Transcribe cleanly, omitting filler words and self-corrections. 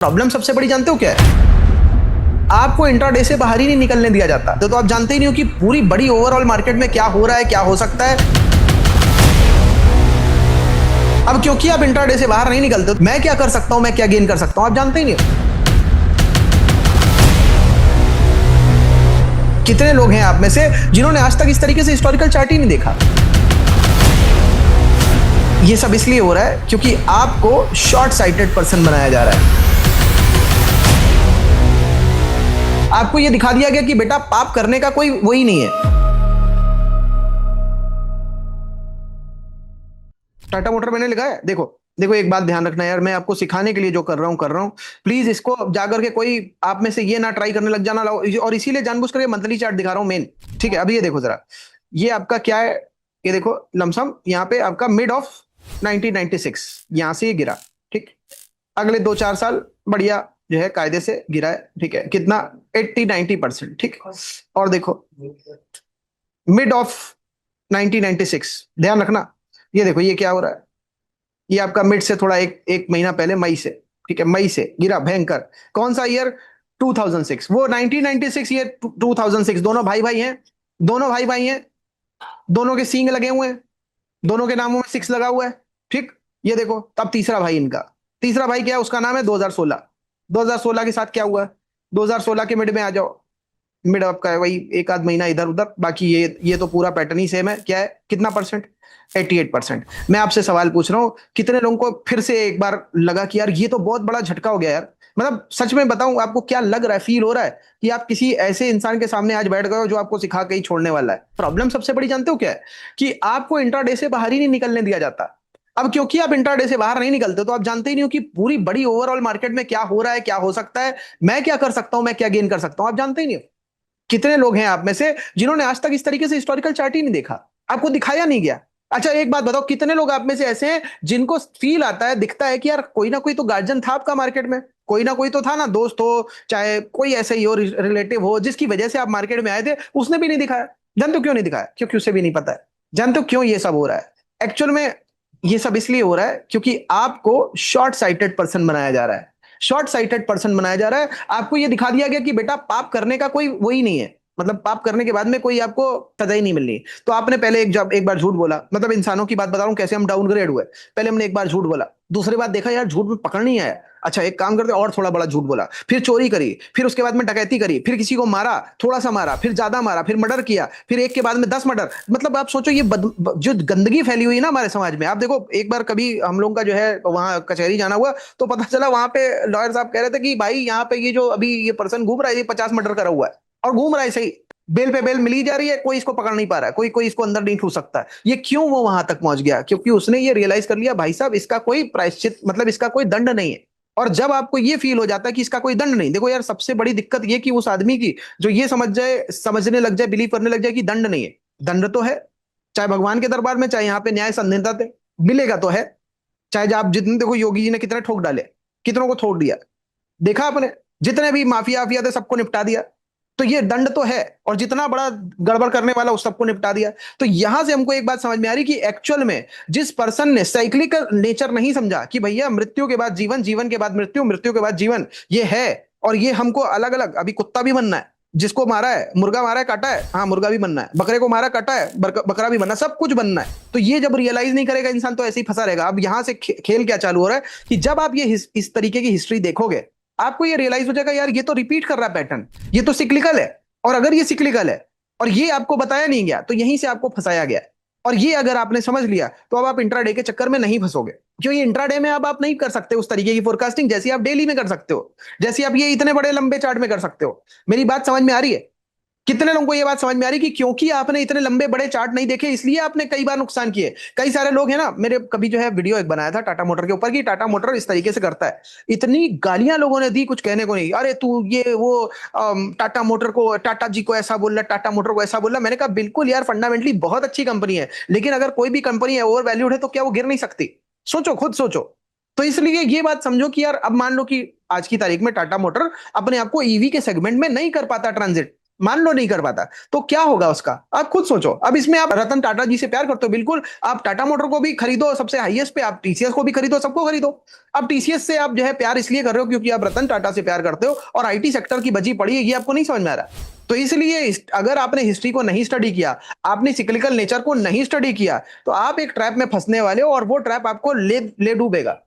Problem सबसे बड़ी जानते हो क्या है? आपको इंट्राडे से बाहर ही नहीं निकलने दिया जाता। तो आप जानते ही नहीं हो कि पूरी बड़ी ओवरऑल मार्केट में क्या हो रहा है, क्या हो सकता है। अब क्योंकि आप इंट्राडे से बाहर नहीं निकलते, तो मैं क्या कर सकता हूं, मैं क्या गेन कर सकता हूं, आप जानते ही नहीं हो। कितने लोग हैं आप में से जिन्होंने आज तक इस तरीके से हिस्टोरिकल चार्ट ही नहीं देखा। ये सब इसलिए हो रहा है क्योंकि आपको शॉर्ट साइटेड पर्सन बनाया जा रहा है। आपको यह दिखा दिया गया कि बेटा पाप करने का कोई वही नहीं है। टाटा मोटर मैंने लिखा है, देखो देखो एक बात ध्यान रखना यार, मैं आपको सिखाने के लिए जो कर रहा हूं प्लीज इसको जाकर के कोई आप में से ये ना ट्राई करने लग जाना। और इसीलिए जानबूझ कर मंथली चार्ट दिखा रहा हूं मेन, ठीक है। अभी ये देखो जरा, ये आपका क्या है, ये देखो लमसम यहाँ पे आपका मिड ऑफ 1996 यहां से ये गिरा, ठीक। अगले 2-4 साल बढ़िया जो है कायदे से गिरा है, ठीक है। कितना? 80-90%, ठीक। और देखो मिड ऑफ 1996, ध्यान रखना। ये देखो ये क्या हो रहा है, ये आपका मिड से थोड़ा एक महीना पहले मई से, ठीक है, मई से गिरा भयंकर। कौन सा ईयर? 2006। वो 1996 ईयर 2006, दोनों भाई भाई हैं, दोनों भाई भाई हैं, दोनों के सींग लगे हुए हैं, दोनों के नामों में 6 लगा हुआ है, ठीक। ये देखो तब तीसरा भाई इनका, तीसरा भाई क्या है, उसका नाम है 2016। 2016 के साथ क्या हुआ? 2016 के मिड में आ जाओ, मिड अप का है वही एक आध महीना इधर उधर, बाकी ये तो पूरा पैटर्न ही सेम है। क्या है, कितना परसेंट? 88%। मैं आपसे सवाल पूछ रहा हूं, कितने लोगों को फिर से एक बार लगा कि यार ये तो बहुत बड़ा झटका हो गया यार। मतलब सच में बताऊं आपको, क्या लग रहा है, फील हो रहा है कि आप किसी ऐसे इंसान के सामने आज बैठ गए हो जो आपको सिखा के ही छोड़ने वाला है। प्रॉब्लम सबसे बड़ी जानते हो क्या है? कि आपको इंट्राडे से बाहर ही नहीं निकलने दिया जाता। अब क्योंकि आप इंट्राडे से बाहर नहीं निकलते, तो आप जानते ही नहीं हो कि पूरी बड़ी ओवरऑल मार्केट में क्या हो रहा है, क्या हो सकता है, मैं क्या कर सकता हूं, मैं क्या गेन कर सकता हूं, आप जानते ही नहीं हो। कितने लोग हैं आप में से जिन्होंने आज तक इस तरीके से हिस्टोरिकल चार्ट ही नहीं देखा, आपको दिखाया नहीं गया। अच्छा एक बात बताओ, कितने लोग आप में से ऐसे हैं जिनको फील आता है, दिखता है कि यार कोई ना कोई तो गार्जियन था आपका मार्केट में, कोई ना कोई तो था ना, दोस्त हो चाहे कोई ऐसे ही हो, रिलेटिव हो, जिसकी वजह से आप मार्केट में आए थे, उसने भी नहीं दिखाया। जानते हो क्यों नहीं दिखाया? क्योंकि उसे भी नहीं पता है। जानते हो क्यों ये सब हो रहा है? एक्चुअल में ये सब इसलिए हो रहा है क्योंकि आपको शॉर्ट साइटेड पर्सन बनाया जा रहा है। शॉर्ट साइटेड पर्सन बनाया जा रहा है। आपको यह दिखा दिया गया कि बेटा पाप करने का कोई वही नहीं है, मतलब पाप करने के बाद में कोई आपको सजा ही नहीं मिलनी। तो आपने पहले एक बार झूठ बोला, मतलब इंसानों की बात बता रहा हूं कैसे हम डाउनग्रेड हुए। पहले हमने एक बार झूठ बोला, दूसरी बार देखा यार झूठ में पकड़ नहीं आया, अच्छा एक काम करते और थोड़ा बड़ा झूठ बोला, फिर चोरी करी, फिर उसके बाद में डकैती करी, फिर किसी को मारा, थोड़ा सा मारा, फिर ज्यादा मारा, फिर मर्डर किया, फिर एक के बाद में 10 मर्डर। मतलब आप सोचो ये जो गंदगी फैली हुई है ना हमारे समाज में। आप देखो एक बार कभी हम लोग का जो है वहां कचहरी जाना हुआ, तो पता चला वहां पे लॉयर साहब कह रहे थे कि भाई यहाँ पे ये जो अभी ये पर्सन घूम रहा है, ये 50 मर्डर करा हुआ है, और घूम रहा है सही, बेल पे बेल मिली जा रही है, कोई इसको पकड़ नहीं पा रहा है, कोई कोई इसको अंदर नहीं ठूस सकता। ये क्यों वो वहां तक पहुंच गया? क्योंकि उसने ये रियलाइज कर लिया भाई साहब इसका कोई प्रायश्चित, मतलब इसका कोई दंड नहीं है। और जब आपको ये फील हो जाता है कि इसका कोई दंड नहीं, देखो यार सबसे बड़ी दिक्कत ये कि उस आदमी की जो ये समझ जाए, समझने लग जाए, बिलीव करने लग जाए कि दंड नहीं है। दंड तो है, चाहे भगवान के दरबार में, चाहे यहाँ पे न्याय संहिता थे, मिलेगा तो है। चाहे आप जितने, देखो योगी जी ने कितने ठोक डाले, कितनों को ठोक दिया, देखा आपने, जितने भी माफिया आफिया थे सबको निपटा दिया। तो ये दंड तो है, और जितना बड़ा गड़बड़ करने वाला उस सबको निपटा दिया। तो यहां से हमको एक बात समझ में आ रही कि एक्चुअल में जिस पर्सन ने साइक्लिकल नेचर नहीं समझा कि भैया मृत्यु के बाद जीवन, जीवन के बाद मृत्यु, मृत्यु के बाद जीवन, ये है, और ये हमको अलग अलग, अभी कुत्ता भी बनना है, जिसको मारा है, मुर्गा मारा है काटा है, हाँ मुर्गा भी बनना है, बकरे को मारा काटा है, बकरा भी बनना है, सब कुछ बनना है। तो ये जब रियलाइज नहीं करेगा इंसान, तो ऐसे ही फंसा रहेगा। अब यहां से खेल क्या चालू हो रहा है कि जब आप ये इस तरीके की हिस्ट्री देखोगे, आपको ये रियलाइज हो जाएगा यार ये तो रिपीट कर रहा है पैटर्न, ये तो सिक्लिकल है। और अगर ये सिक्लिकल है और ये आपको बताया नहीं गया, तो यहीं से आपको फंसाया गया। और ये अगर आपने समझ लिया, तो अब आप इंट्राडे के चक्कर में नहीं फंसोगे, क्योंकि इंट्राडे में अब आप नहीं कर सकते उस तरीके की फोरकास्टिंग जैसी आप डेली में कर सकते हो, जैसी आप ये इतने बड़े लंबे चार्ट में कर सकते हो। मेरी बात समझ में आ रही है? कितने लोगों को यह बात समझ में आ रही कि क्योंकि आपने इतने लंबे बड़े चार्ट नहीं देखे, इसलिए आपने कई बार नुकसान किए। कई सारे लोग हैं ना, मेरे कभी जो है वीडियो एक बनाया था टाटा मोटर के ऊपर कि टाटा मोटर इस तरीके से करता है, इतनी गालियां लोगों ने दी, कुछ कहने को नहीं। अरे तू ये वो टाटा मोटर को, टाटा जी को ऐसा बोल रहा, टाटा मोटर को ऐसा बोल रहा। मैंने कहा बिल्कुल यार, फंडामेंटली बहुत अच्छी कंपनी है, लेकिन अगर कोई भी कंपनी है ओवर वैल्यूड है तो क्या वो गिर नहीं सकती? सोचो, खुद सोचो। तो इसलिए ये बात समझो कि यार अब मान लो कि आज की तारीख में टाटा मोटर अपने आप को ईवी के सेगमेंट में नहीं कर पाता ट्रांजिट, मान लो नहीं कर पाता, तो क्या होगा उसका? आप खुद सोचो। अब इसमें आप रतन टाटा जी से प्यार करते हो, बिल्कुल आप टाटा मोटर को भी खरीदो सबसे हाईएस्ट पे, आप टीसीएस को भी खरीदो, सबको खरीदो। अब टीसीएस से आप जो है प्यार इसलिए कर रहे हो क्योंकि आप रतन टाटा से प्यार करते हो, और आईटी सेक्टर की बजी पड़ी है, ये आपको नहीं समझ में आ रहा। तो इसलिए अगर आपने हिस्ट्री को नहीं स्टडी किया, आपने सिक्लिकल नेचर को नहीं स्टडी किया, तो आप एक ट्रैप में फंसने वाले हो, और वो ट्रैप आपको ले ले डूबेगा।